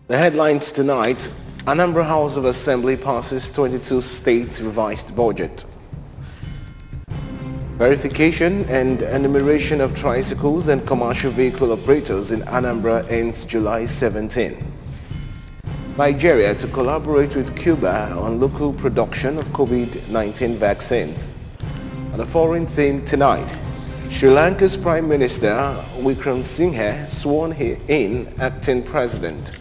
The headlines tonight: Anambra House of Assembly passes 22 state revised budget. Verification and enumeration of tricycles and commercial vehicle operators in Anambra ends July 17. Nigeria to collaborate with Cuba on local production of COVID-19 vaccines. On a foreign team tonight, Sri Lanka's Prime Minister Wickremesinghe sworn in acting president.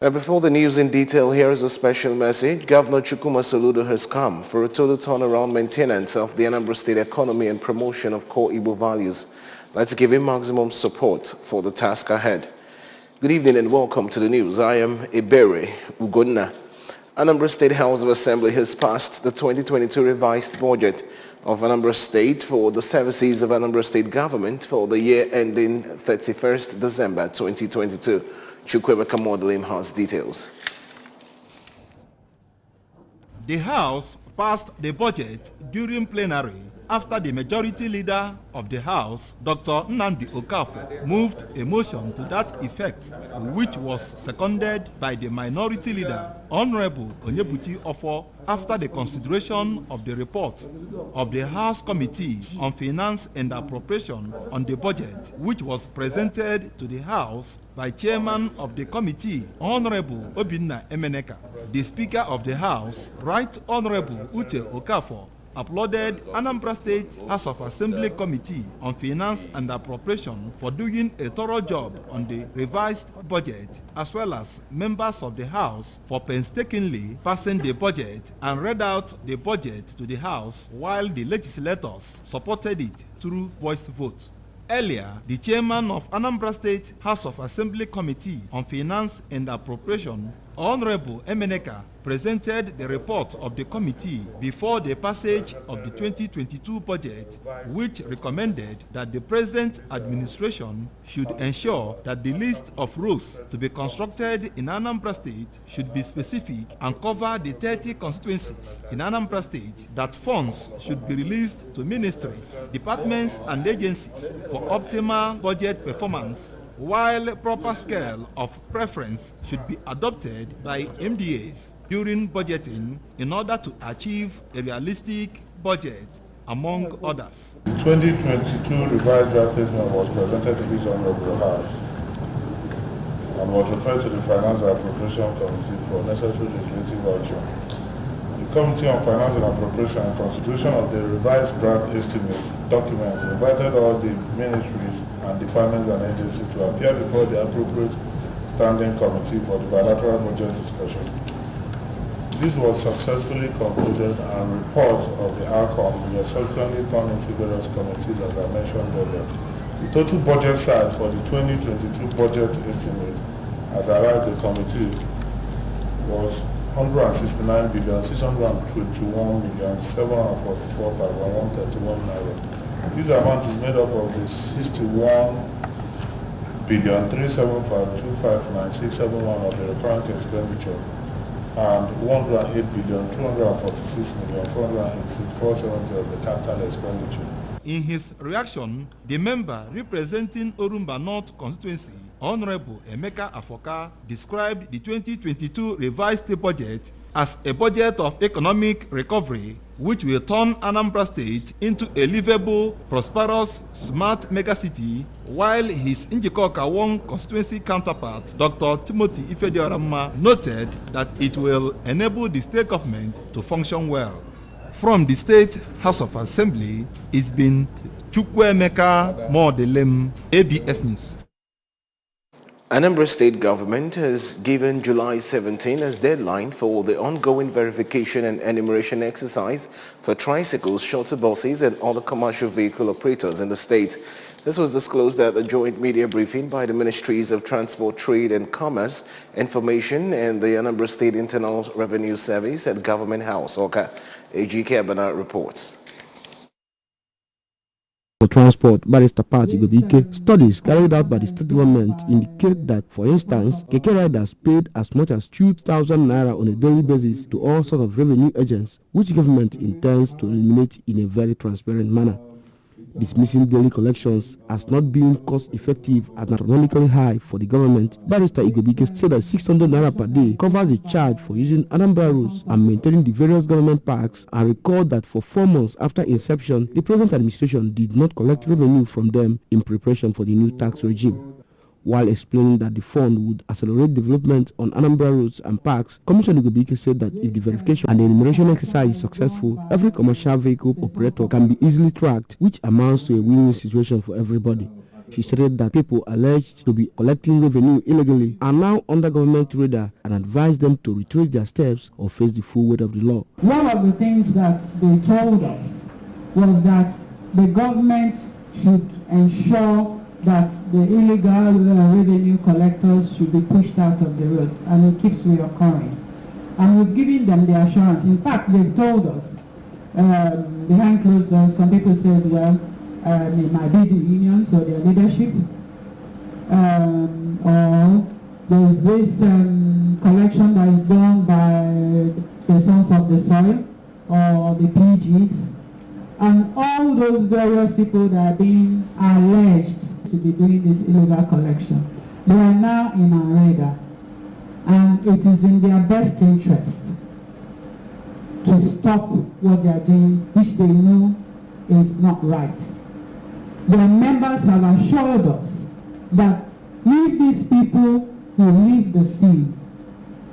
Before the news in detail, here is a special message. Governor Chukwuma Soludo has come for a total turnaround maintenance of the Anambra State economy and promotion of core Igbo values. Let's give him maximum support for the task ahead. Good evening and welcome to the news. I am Ebere Ugonna. Anambra State House of Assembly has passed the 2022 revised budget of Anambra State for the services of Anambra State government for the year ending 31st December 2022. Chukwemeka Modelim has details. The House passed the budget during plenary after the majority leader of the House, Dr. Nnamdi Okafor, moved a motion to that effect, which was seconded by the minority leader, Honorable Onyebuchi Offor, after the consideration of the report of the House Committee on Finance and Appropriation on the budget, which was presented to the House by Chairman of the Committee, Honorable Obinna Emeneka. The Speaker of the House, Right Honorable Uche Okafor, applauded Anambra State House of Assembly Committee on Finance and Appropriation for doing a thorough job on the revised budget, as well as members of the House for painstakingly passing the budget and read out the budget to the House while the legislators supported it through voice vote. Earlier, the chairman of Anambra State House of Assembly Committee on Finance and Appropriation, Honorable Emeneka, presented the report of the committee before the passage of the 2022 budget, which recommended that the present administration should ensure that the list of roads to be constructed in Anambra State should be specific and cover the 30 constituencies in Anambra State, that funds should be released to ministries, departments and agencies for optimal budget performance, while proper scale of preference should be adopted by MDAs during budgeting in order to achieve a realistic budget, among others. The 2022 revised draft statement was presented to this Honorable House and was referred to the Finance and Appropriation Committee for necessary legislative action. The Committee on Finance and Appropriation and consideration of the revised draft estimate documents invited all the ministries and departments and agencies to appear before the appropriate standing committee for the bilateral budget discussion. This was successfully concluded and reports of the outcome were subsequently turned into various committees as I mentioned earlier. The total budget size for the 2022 budget estimate as arrived at the committee was 169,621,744,131 naira. This amount is made up of the 61,375,259,671 of the recurrent expenditure and 108,246,486,470 of the capital expenditure. In his reaction, the member representing Orumba North constituency, Honorable Emeka Afoka, described the 2022 revised budget as a budget of economic recovery which will turn Anambra State into a livable, prosperous, smart megacity, while his Njikoka 1 constituency counterpart, Dr. Timothy Ifedioramma, noted that it will enable the state government to function well. From the State House of Assembly, it's been Chukwemeka Modelim, ABS News. Anambra State government has given July 17 as deadline for the ongoing verification and enumeration exercise for tricycles, shuttle buses and other commercial vehicle operators in the state. This was disclosed at a joint media briefing by the Ministries of Transport, Trade and Commerce, Information and the Anambra State Internal Revenue Service at Government House, Oka. AG Cabinet reports. For transport, Barrister Party Godike, studies carried out by the state government indicate that, for instance, keke riders paid as much as 2,000 naira on a daily basis to all sorts of revenue agents, which government intends to eliminate in a very transparent manner. Dismissing daily collections as not being cost-effective and astronomically high for the government, Barrister Igwebike said that 600 naira per day covers the charge for using Anambra roads and maintaining the various government parks, and recalled that for 4 months after inception, the present administration did not collect revenue from them in preparation for the new tax regime. While explaining that the fund would accelerate development on Anambra roads and parks, Commissioner Igwebike said that if the verification and the enumeration exercise is successful, every commercial vehicle operator can be easily tracked, which amounts to a win-win situation for everybody. She stated that people alleged to be collecting revenue illegally are now under government radar and advised them to retrace their steps or face the full weight of the law. One of the things that they told us was that the government should ensure that the illegal revenue collectors should be pushed out of the road, and it keeps reoccurring. And we've given them the assurance. In fact, they've told us, behind closed doors, some people said, well, it might be the unions or their leadership, or there's this collection that is done by the Sons of the Soil or the PGs, and all those various people that are being alleged to be doing this illegal collection. They are now in our radar, and it is in their best interest to stop what they are doing, which they know is not right. Their members have assured us that if these people will leave the scene,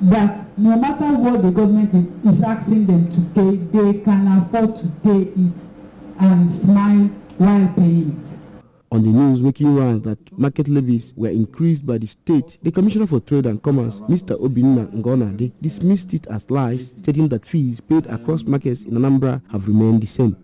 that no matter what the government is asking them to pay, they can afford to pay it and smile while paying it. On the news making rounds that market levies were increased by the state, the Commissioner for Trade and Commerce, Mr. Obinna Ngonade, dismissed it as lies, stating that fees paid across markets in Anambra have remained the same.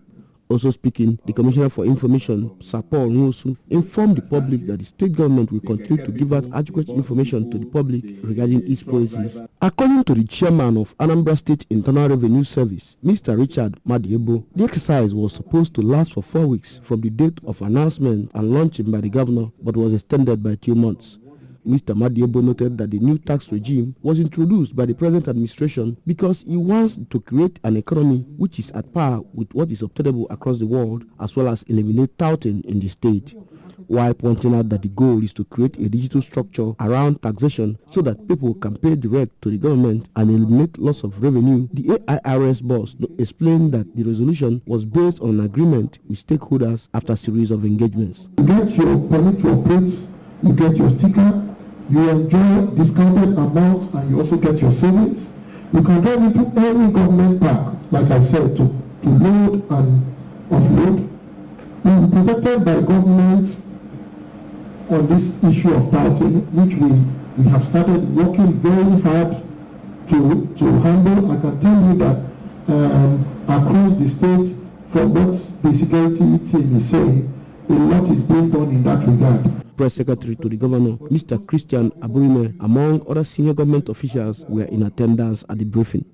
Also speaking, the Commissioner for Information, Sir Paul Nwosu, informed the public that the state government will continue to give out adequate information to the public regarding its policies. According to the chairman of Anambra State Internal Revenue Service, Mr. Richard Madiebo, the exercise was supposed to last for 4 weeks from the date of announcement and launching by the governor, but was extended by 2 months. Mr. Madiebo noted that the new tax regime was introduced by the present administration because he wants to create an economy which is at par with what is obtainable across the world, as well as eliminate touting in the state, while pointing out that the goal is to create a digital structure around taxation so that people can pay direct to the government and eliminate loss of revenue. The AIRS boss explained that the resolution was based on an agreement with stakeholders after a series of engagements. You get your permit to operate, you get your sticker, you enjoy discounted amounts, and you also get your savings. You can drive into any government park, like I said, to load and offload. You will be protected by government on this issue of touting, which we have started working very hard to handle. I can tell you that across the state, from what the security team is saying, a lot is being done in that regard. Press Secretary to the Governor, Mr. Christian Aburime, among other senior government officials, were in attendance at the briefing.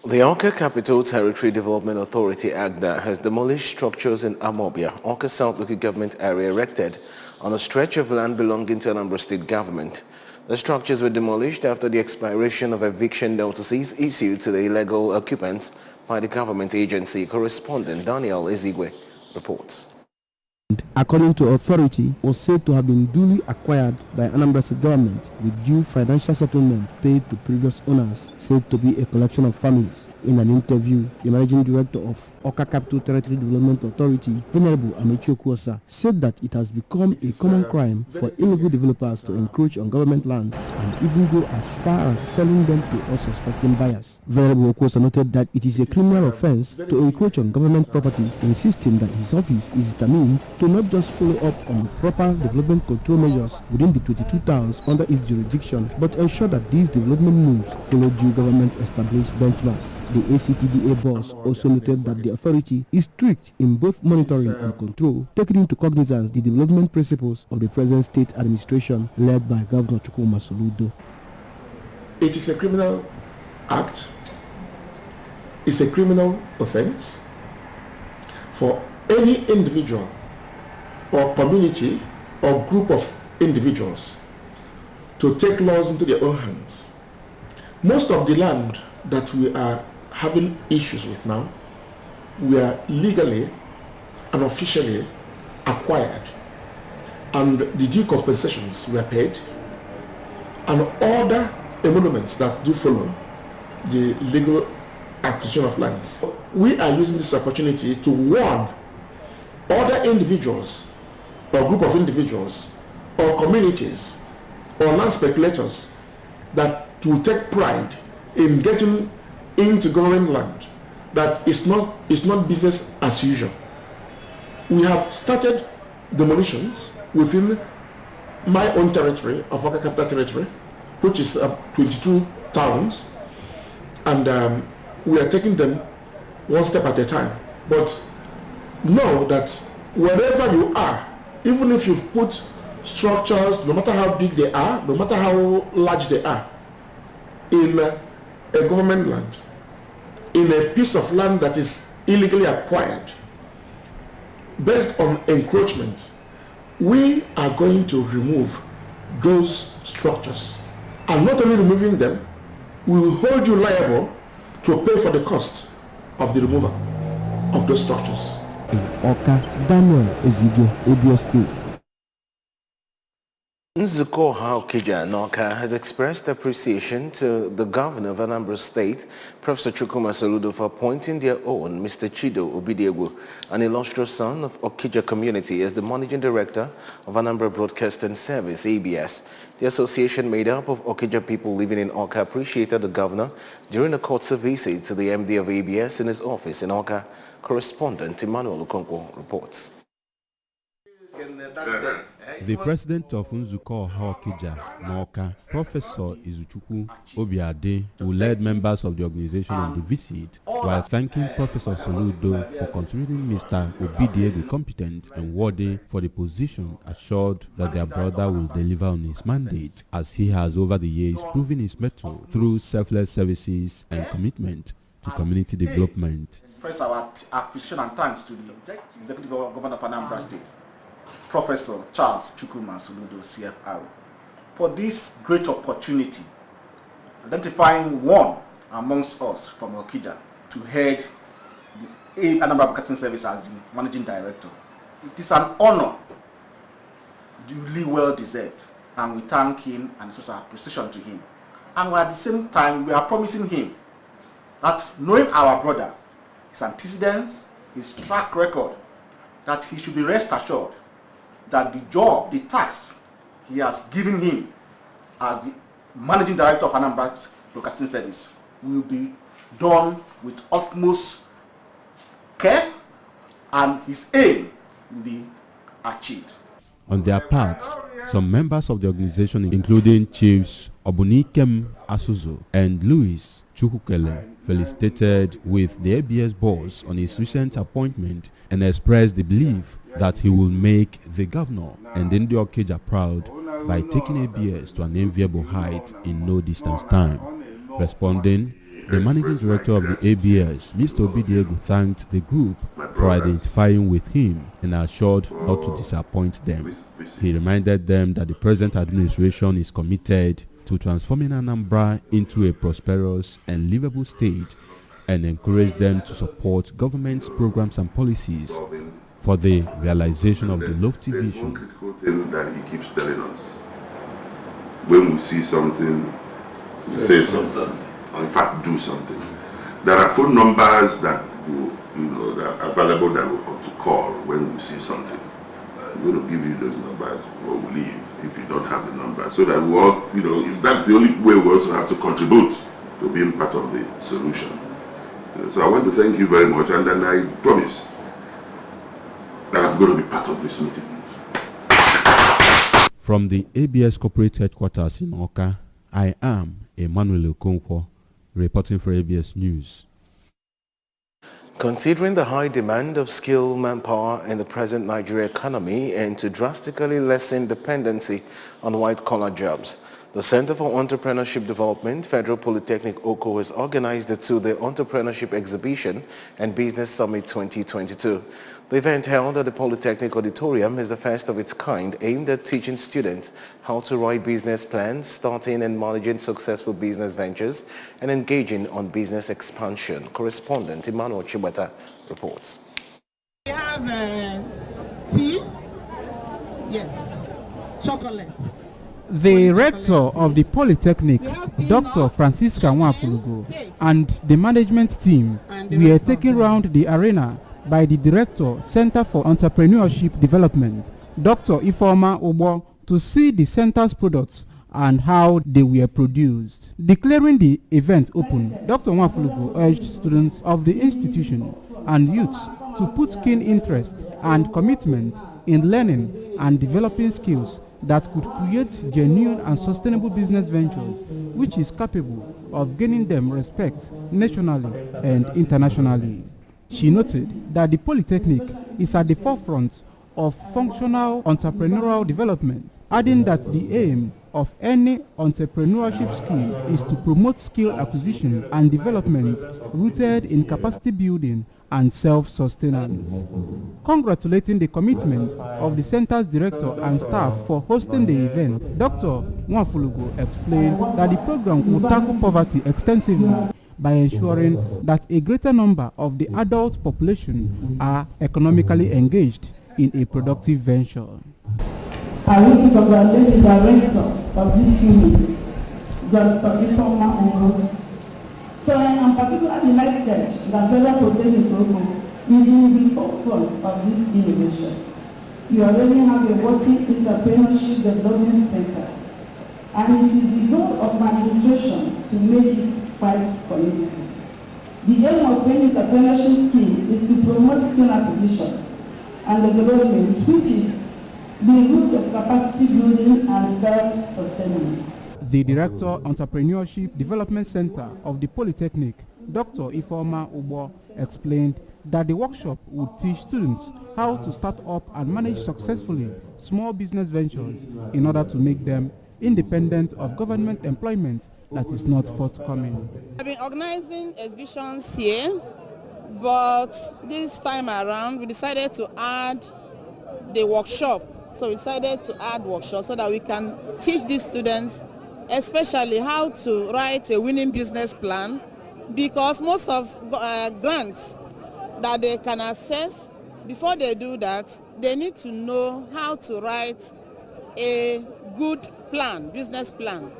The Awka Capital Territory Development Authority (ACDA) has demolished structures in Amobia, Awka South Local Government area, erected on a stretch of land belonging to Anambra State Government. The structures were demolished after the expiration of eviction notices issued to the illegal occupants by the government agency. Correspondent Daniel Ezigwe reports. According to authority, was said to have been duly acquired by Anambra State government with due financial settlement paid to previous owners, said to be a collection of families. In an interview, the managing director of Awka Capital Territory Development Authority, Venerable Amechi Okuosa, said that it has become a common crime for illegal developers to encroach on government lands and even go as far as selling them to unsuspecting buyers. Venerable Okuosa noted that it is a criminal offense to encroach on government property, insisting that his office is determined to not just follow up on proper development control measures within the 22 towns under its jurisdiction, but ensure that these development moves follow due government-established benchmarks. The ACTDA boss also noted that the authority is strict in both monitoring and control, taking into cognizance the development principles of the present state administration led by Governor Chukwuma Soludo. It is a criminal act, it's a criminal offense for any individual or community or group of individuals to take laws into their own hands. Most of the land that we are having issues with now were legally and officially acquired, and the due compensations were paid, and other emoluments that do follow the legal acquisition of lands. We are using this opportunity to warn other individuals or group of individuals or communities or land speculators that will take pride in getting into government land that is not business as usual. We have started demolitions within my own territory of Awka Capital Territory, which is 22 towns, and we are taking them one step at a time. But know that wherever you are, even if you've put structures, no matter how big they are, no matter how large they are, in a government land, in a piece of land that is illegally acquired, based on encroachment, we are going to remove those structures. And not only removing them, we will hold you liable to pay for the cost of the removal of those structures. Awka, Daniel Ezige, ABS News. Nzuko Okija N'Awka has expressed appreciation to the governor of Anambra State, Professor Chukwuma Soludo, for appointing their own Mr. Chido Obidiegwu, an illustrious son of Okija community, as the managing director of Anambra Broadcasting Service, ABS. The association, made up of Okija people living in Awka, appreciated the governor during a court visit to the MD of ABS in his office in Awka. Correspondent Emmanuel Okonkwo reports. The president of Nzuko Okija N'Awka, Professor Izuchukwu Obiade, who led members of the organization on the visit, while thanking Professor Soludo for considering Mr. Obidiegwu competent and worthy for the position, assured that their brother will deliver on his mandate, as he has over the years proven his mettle through selfless services and commitment to community development. Express our appreciation and thanks to the Executive Governor of Anambra State, Professor Charles Chukwuma Soludo, CFR, for this great opportunity, identifying one amongst us from Okija to head the Anambra Broadcasting Service as the Managing Director. It is an honor, duly well deserved, and we thank him and express our appreciation to him. And at the same time, we are promising him that, knowing our brother, his antecedents, his track record, that he should be rest assured that the job, the task he has given him as the Managing Director of Anambra Broadcasting Service will be done with utmost care, and his aim will be achieved. On their part, some members of the organization, including Chiefs Obunikem Asuzo and Louis Chukwukele, felicitated with the ABS boss on his recent appointment and expressed the belief that he will make the governor and Ndi Okija proud by taking ABS to an enviable height in no distance time. Responding, the managing director of the ABS, Mr. Obidiegwu, thanked the group for identifying with him and assured not to disappoint them. He reminded them that the present administration is committed to transforming Anambra into a prosperous and livable state, and encouraged them to support government's programs and policies for the realization of the lofty vision. One critical thing that he keeps telling us: when we see something, say something, or in fact do something. There are phone numbers that that are available that we ought to call when we see something. We're going to give you those numbers or we'll leave if you don't have the number, so that we all, if that's the only way, we also have to contribute to being part of the solution. So I want to thank you very much, and then I promise that I'm going to be part of this meeting. From the ABS corporate headquarters in Awka, I am Emmanuel Okonkwo, reporting for ABS News. Considering the high demand of skilled manpower in the present Nigeria economy and to drastically lessen dependency on white-collar jobs, The Center for Entrepreneurship Development, Federal Polytechnic Oko, has organized the two-day Entrepreneurship Exhibition and Business Summit 2022. The event held at the Polytechnic Auditorium is the first of its kind, aimed at teaching students how to write business plans, starting and managing successful business ventures, and engaging on business expansion. Correspondent Emmanuel Chibata reports. We have tea, yes, chocolate. The rector of the Polytechnic, Dr. Francisca Nwafulugo, and the management team were taken round the arena by the director, Center for Entrepreneurship Development, Dr. Ifeoma Ubo, to see the center's products and how they were produced. Declaring the event open, Dr. Nwafulugo urged students of the institution and youths to put keen interest and commitment in learning and developing skills that could create genuine and sustainable business ventures, which is capable of gaining them respect nationally and internationally. She noted that the Polytechnic is at the forefront of functional entrepreneurial development, adding that the aim of any entrepreneurship scheme is to promote skill acquisition and development rooted in capacity building and self-sustenance. Congratulating the commitment of the center's director and staff for hosting the event, Dr. Nwafulugo explained that the program will tackle poverty extensively by ensuring that a greater number of the adult population are economically engaged in a productive venture. I want to congratulate the director of this unit, Dr. Ifeoma Ubo. So I am particularly delighted that Federal Polytechnic Oko is in the forefront of this innovation. We already have a working entrepreneurship development center, and it is the goal of my administration to make it quite political. The aim of any entrepreneurship scheme is to promote skill acquisition and development, which is the root of capacity building and self-sustenance. The Director, Entrepreneurship Development Center of the Polytechnic, Dr. Ifeoma Ubo, explained that the workshop would teach students how to start up and manage successfully small business ventures in order to make them independent of government employment that is not forthcoming. I've been organizing exhibitions here, but this time around we decided to add the workshop. So we decided to add workshops so that we can teach these students especially how to write a winning business plan, because most of grants that they can access, before they do that, they need to know how to write a good plan, business plan.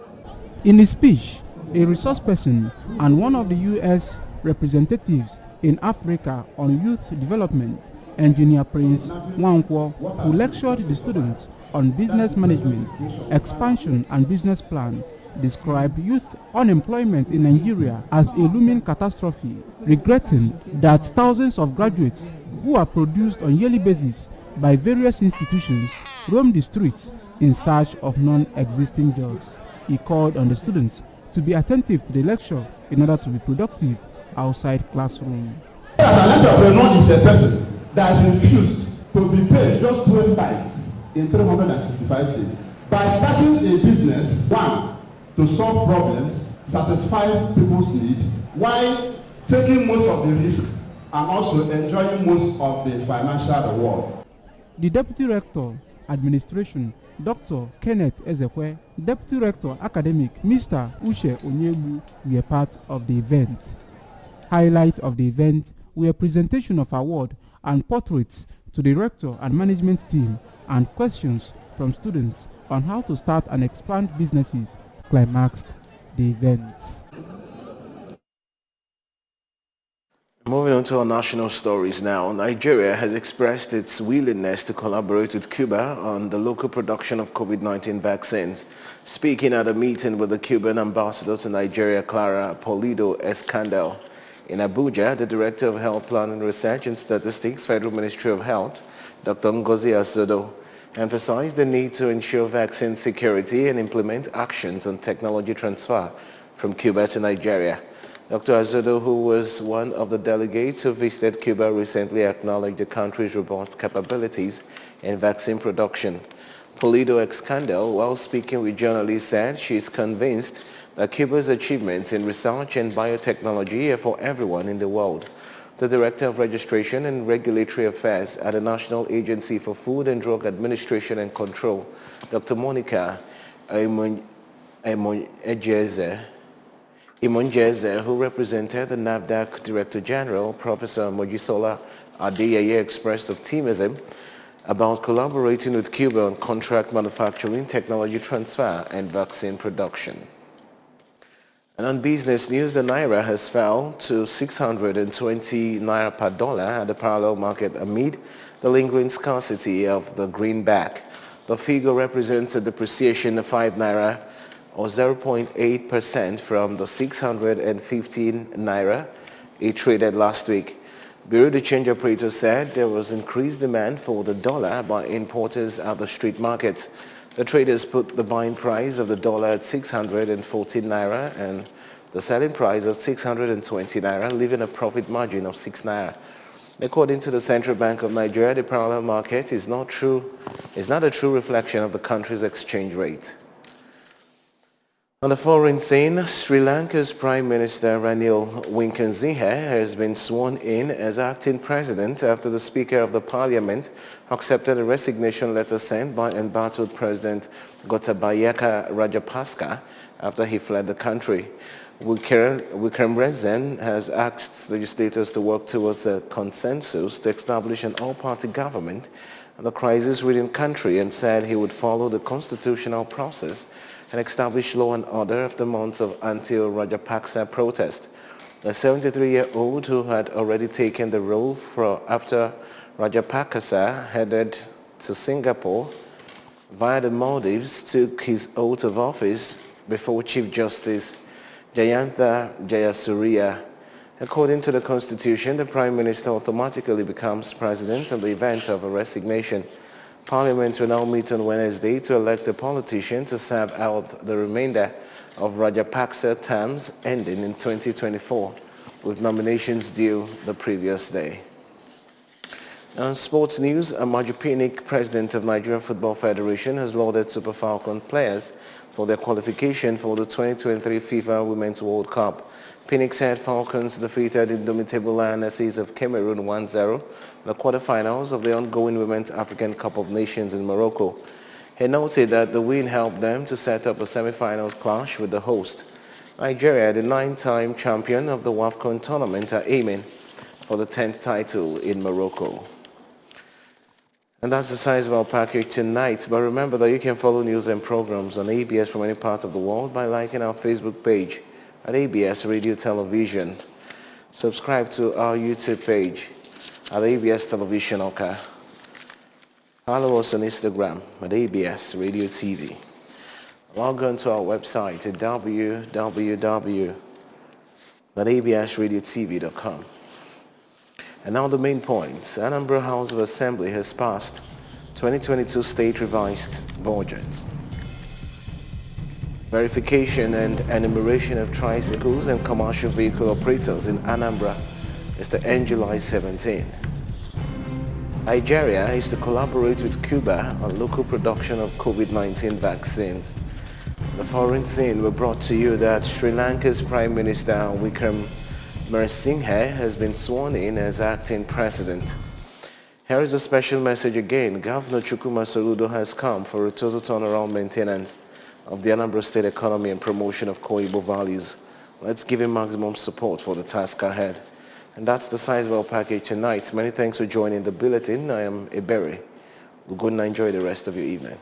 In his speech, a resource person and one of the U.S. representatives in Africa on youth development, Engineer Prince Nwankwo, who lectured the students on business management, expansion and business plan, described youth unemployment in Nigeria as a looming catastrophe, regretting that thousands of graduates who are produced on a yearly basis by various institutions roam the streets in search of non-existing jobs. He called on the students to be attentive to the lecture in order to be productive outside classroom. An entrepreneur is a person that refused to be paid just 12 times in 365 days. By starting a business, one, to solve problems, satisfy people's needs, while taking most of the risks and also enjoying most of the financial reward. The Deputy Rector, Administration, Dr. Kenneth Ezekwe, Deputy Rector, Academic, Mr. Uche Onyebu, were part of the event. Highlight of the event were a presentation of award and portraits to the Rector and management team, and questions from students on how to start and expand businesses climaxed the event. Moving on to our national stories now. Nigeria has expressed its willingness to collaborate with Cuba on the local production of COVID-19 vaccines. Speaking at a meeting with the Cuban ambassador to Nigeria, Clara Polido Escandel, in Abuja, the Director of Health Planning Research and Statistics, Federal Ministry of Health, Dr. Ngozi Azodo, emphasized the need to ensure vaccine security and implement actions on technology transfer from Cuba to Nigeria. Dr. Azodo, who was one of the delegates who visited Cuba, recently acknowledged the country's robust capabilities in vaccine production. Polido ex-scandal, while speaking with journalists, said she is convinced that Cuba's achievements in research and biotechnology are for everyone in the world. The Director of Registration and Regulatory Affairs at the National Agency for Food and Drug Administration and Control, Dr. Monica Imonjeze, who represented the NAFDAC Director General, Professor Mojisola Adeyeye, expressed optimism about collaborating with Cuba on contract manufacturing, technology transfer, and vaccine production. And on business news, the Naira has fell to 620 Naira per dollar at the parallel market amid the lingering scarcity of the greenback. The figure represents a depreciation of 5 Naira or 0.8% from the 615 Naira it traded last week. Bureau de Change operator said there was increased demand for the dollar by importers at the street market. The traders put the buying price of the dollar at 614 Naira and the selling price at 620 Naira, leaving a profit margin of 6 Naira. According to the Central Bank of Nigeria, the parallel market is not a true reflection of the country's exchange rate. On the foreign scene, Sri Lanka's Prime Minister Ranil Wickremesinghe has been sworn in as acting president after the Speaker of the Parliament accepted a resignation letter sent by embattled President Gotabaya Rajapaksa after he fled the country. Wickremesinghe has asked legislators to work towards a consensus to establish an all-party government in the crisis-ridden country and said he would follow the constitutional process and establish law and order after months of anti-Rajapaksa protest. The 73-year-old who had already taken the role after Rajapaksa headed to Singapore via the Maldives took his oath of office before Chief Justice Jayantha Jayasuriya. According to the Constitution, the Prime Minister automatically becomes president in the event of a resignation. Parliament will now meet on Wednesday to elect a politician to serve out the remainder of Rajapaksa terms ending in 2024, with nominations due the previous day. On sports news, Amaju Pinnick, president of Nigeria Football Federation, has lauded Super Falcon players for their qualification for the 2023 FIFA Women's World Cup. Pinnick said Falcons defeated Indomitable Lionesses of Cameroon 1-0 in the quarterfinals of the ongoing Women's African Cup of Nations in Morocco. He noted that the win helped them to set up a semi-finals clash with the host. Nigeria, the 9-time champion of the WAFCON tournament, are aiming for the 10th title in Morocco. And that's the size of our package tonight. But remember that you can follow news and programs on ABS from any part of the world by liking our Facebook page at ABS Radio Television. Subscribe to our YouTube page at ABS Television Oka. Follow us on Instagram at ABS Radio TV. Log on to our website at www.absradiotv.com. And now the main points. Anambra House of Assembly has passed 2022 State Revised Budget. Verification and enumeration of tricycles and commercial vehicle operators in Anambra is to end July 17. Nigeria is to collaborate with Cuba on local production of COVID-19 vaccines. The foreign scene were brought to you that Sri Lanka's Prime Minister Wickremesinghe has been sworn in as acting president. Here is a special message again. Governor Chukwuma Soludo has come for a total turnaround maintenance of the Anambra State economy and promotion of core Igbo values. Let's give him maximum support for the task ahead. And that's the size of our package tonight. Many thanks for joining the bulletin. I am Ebere. We'll go and enjoy the rest of your evening.